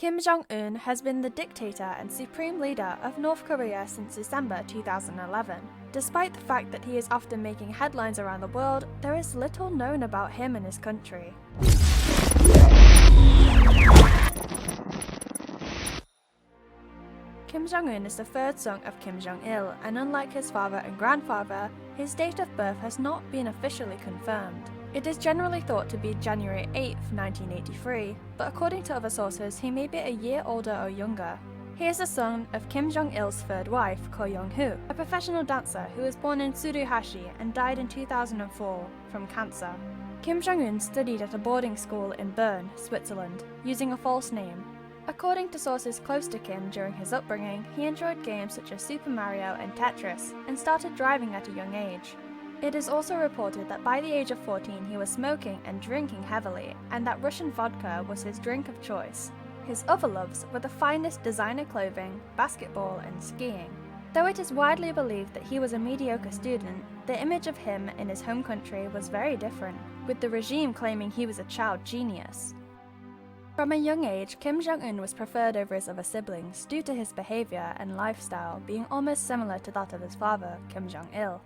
Kim Jong-un has been the dictator and supreme leader of North Korea since December 2011. Despite the fact that he is often making headlines around the world, there is little known about him and his country. Kim Jong-un is the third son of Kim Jong-il, and unlike his father and grandfather, his date of birth has not been officially confirmed. It is generally thought to be January 8, 1983, but according to other sources, he may be a year older or younger. He is the son of Kim Jong-il's third wife, Ko Yong-hui, a professional dancer who was born in Suruhashi and died in 2004 from cancer. Kim Jong-un studied at a boarding school in Bern, Switzerland, using a false name. According to sources close to Kim during his upbringing, he enjoyed games such as Super Mario and Tetris, and started driving at a young age. It is also reported that by the age of 14 he was smoking and drinking heavily, and that Russian vodka was his drink of choice. His other loves were the finest designer clothing, basketball, and skiing. Though it is widely believed that he was a mediocre student, the image of him in his home country was very different, with the regime claiming he was a child genius. From a young age, Kim Jong-un was preferred over his other siblings due to his behavior and lifestyle being almost similar to that of his father, Kim Jong-il.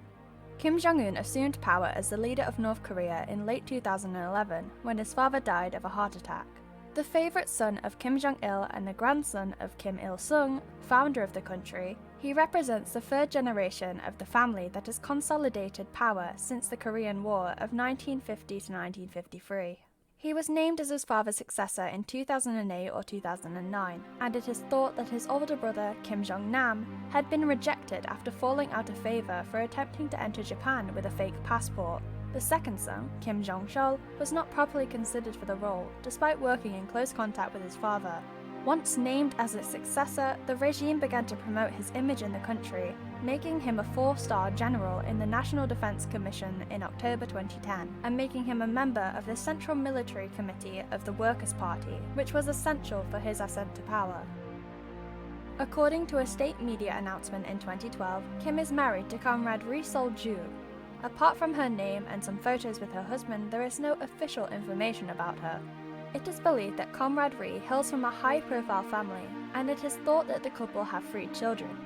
Kim Jong-un assumed power as the leader of North Korea in late 2011 when his father died of a heart attack. The favorite son of Kim Jong-il and the grandson of Kim Il-sung, founder of the country, he represents the third generation of the family that has consolidated power since the Korean War of 1950 to 1953. He was named as his father's successor in 2008 or 2009, and it is thought that his older brother, Kim Jong-nam, had been rejected after falling out of favour for attempting to enter Japan with a fake passport. The second son, Kim Jong-chol, was not properly considered for the role, despite working in close contact with his father. Once named as its successor, the regime began to promote his image in the country, making him a 4-star general in the National Defense Commission in October 2010, and making him a member of the Central Military Committee of the Workers' Party, which was essential for his ascent to power. According to a state media announcement in 2012, Kim is married to comrade Ri Sol-ju. Apart from her name and some photos with her husband, there is no official information about her. It is believed that Comrade Ri hails from a high-profile family, and it is thought that the couple have 3 children.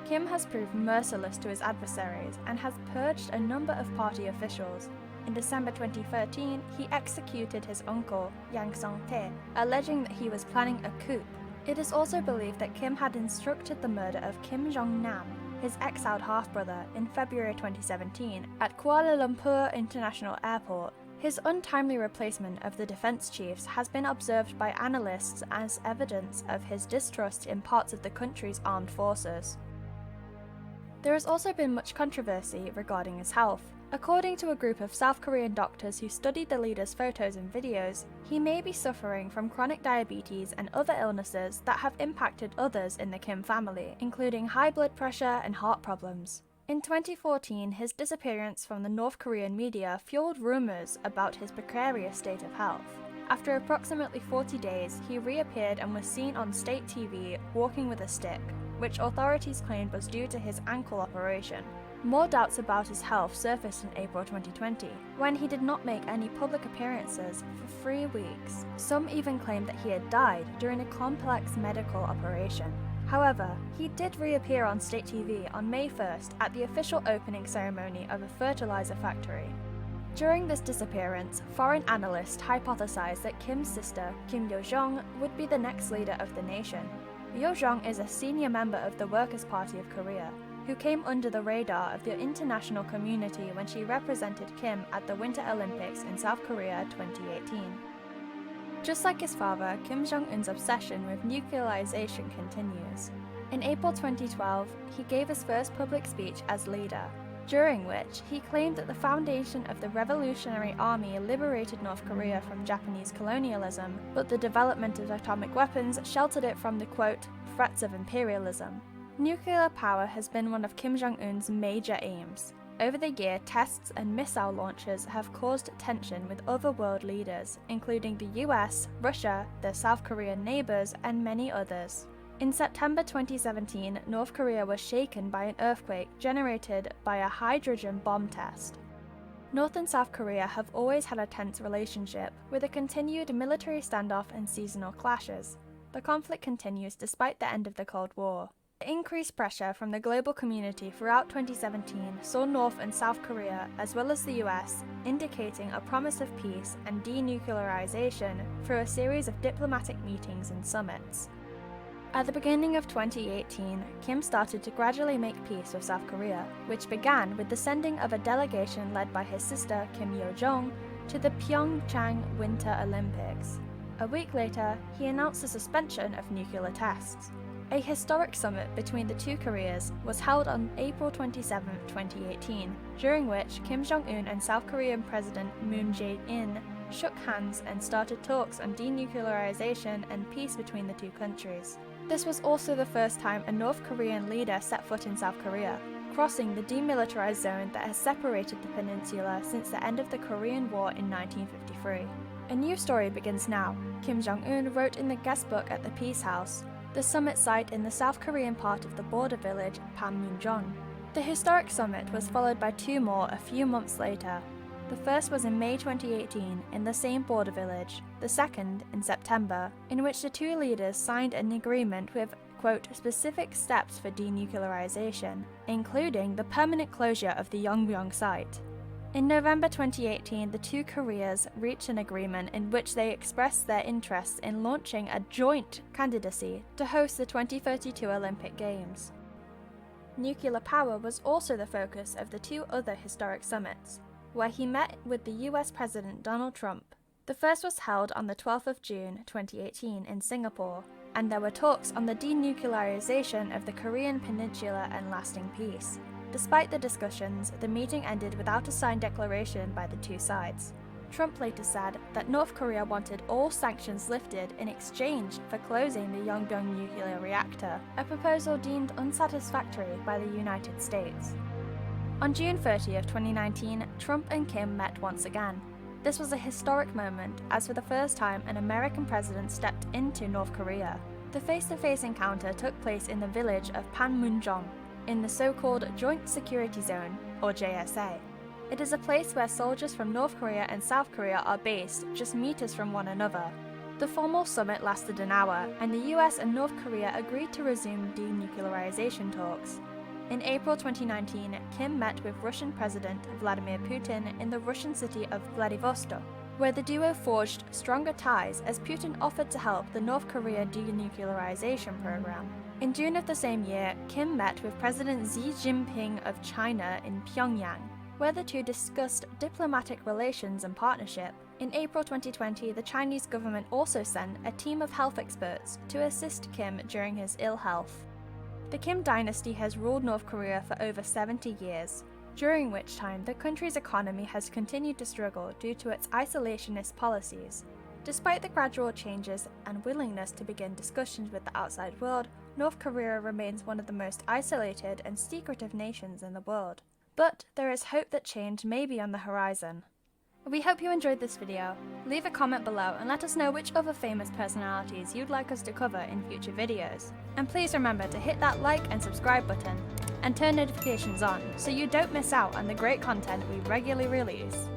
Kim has proved merciless to his adversaries and has purged a number of party officials. In December 2013, he executed his uncle, Yang Song-taek, alleging that he was planning a coup. It is also believed that Kim had instructed the murder of Kim Jong-nam, his exiled half-brother, in February 2017 at Kuala Lumpur International Airport. His untimely replacement of the defense chiefs has been observed by analysts as evidence of his distrust in parts of the country's armed forces. There has also been much controversy regarding his health. According to a group of South Korean doctors who studied the leader's photos and videos, he may be suffering from chronic diabetes and other illnesses that have impacted others in the Kim family, including high blood pressure and heart problems. In 2014, his disappearance from the North Korean media fueled rumors about his precarious state of health. After approximately 40 days, he reappeared and was seen on state TV walking with a stick, which authorities claimed was due to his ankle operation. More doubts about his health surfaced in April 2020, when he did not make any public appearances for 3 weeks. Some even claimed that he had died during a complex medical operation. However, he did reappear on state TV on May 1st at the official opening ceremony of a fertilizer factory. During this disappearance, foreign analysts hypothesized that Kim's sister, Kim Yo-jong, would be the next leader of the nation. Yo-jong is a senior member of the Workers' Party of Korea, who came under the radar of the international community when she represented Kim at the Winter Olympics in South Korea 2018. Just like his father, Kim Jong-un's obsession with nuclearization continues. In April 2012, he gave his first public speech as leader, during which he claimed that the foundation of the Revolutionary Army liberated North Korea from Japanese colonialism, but the development of atomic weapons sheltered it from the, quote, threats of imperialism. Nuclear power has been one of Kim Jong-un's major aims. Over the year, tests and missile launches have caused tension with other world leaders, including the US, Russia, their South Korean neighbors, and many others. In September 2017, North Korea was shaken by an earthquake generated by a hydrogen bomb test. North and South Korea have always had a tense relationship, with a continued military standoff and seasonal clashes. The conflict continues despite the end of the Cold War. The increased pressure from the global community throughout 2017 saw North and South Korea, as well as the US, indicating a promise of peace and denuclearization through a series of diplomatic meetings and summits. At the beginning of 2018, Kim started to gradually make peace with South Korea, which began with the sending of a delegation led by his sister Kim Yo-jong to the Pyeongchang Winter Olympics. A week later, he announced the suspension of nuclear tests. A historic summit between the two Koreas was held on April 27, 2018, during which Kim Jong-un and South Korean President Moon Jae-in shook hands and started talks on denuclearization and peace between the two countries. This was also the first time a North Korean leader set foot in South Korea, crossing the demilitarized zone that has separated the peninsula since the end of the Korean War in 1953. A new story begins now. Kim Jong-un wrote in the guest book at the Peace House, the summit site in the South Korean part of the border village Panmunjom. The historic summit was followed by two more a few months later. The first was in May 2018 in the same border village, the second in September, in which the two leaders signed an agreement with, quote, specific steps for denuclearization, including the permanent closure of the Yongbyon site. In November 2018, the two Koreas reached an agreement in which they expressed their interest in launching a joint candidacy to host the 2032 Olympic Games. Nuclear power was also the focus of the two other historic summits, where he met with the US President Donald Trump. The first was held on the 12th of June 2018 in Singapore, and there were talks on the denuclearization of the Korean peninsula and lasting peace. Despite the discussions, the meeting ended without a signed declaration by the two sides. Trump later said that North Korea wanted all sanctions lifted in exchange for closing the Yongbyon nuclear reactor, a proposal deemed unsatisfactory by the United States. On June 30 of 2019, Trump and Kim met once again. This was a historic moment, as for the first time an American president stepped into North Korea. The face-to-face encounter took place in the village of Panmunjom, in the so-called Joint Security Zone, or JSA. It is a place where soldiers from North Korea and South Korea are based, just meters from one another. The formal summit lasted an hour, and the US and North Korea agreed to resume denuclearization talks. In April 2019, Kim met with Russian President Vladimir Putin in the Russian city of Vladivostok, where the duo forged stronger ties as Putin offered to help the North Korea denuclearization program. In June of the same year, Kim met with President Xi Jinping of China in Pyongyang, where the two discussed diplomatic relations and partnership. In April 2020, the Chinese government also sent a team of health experts to assist Kim during his ill health. The Kim dynasty has ruled North Korea for over 70 years, during which time the country's economy has continued to struggle due to its isolationist policies. Despite the gradual changes and willingness to begin discussions with the outside world, North Korea remains one of the most isolated and secretive nations in the world. But there is hope that change may be on the horizon. We hope you enjoyed this video. Leave a comment below and let us know which other famous personalities you'd like us to cover in future videos. And please remember to hit that like and subscribe button, and turn notifications on so you don't miss out on the great content we regularly release.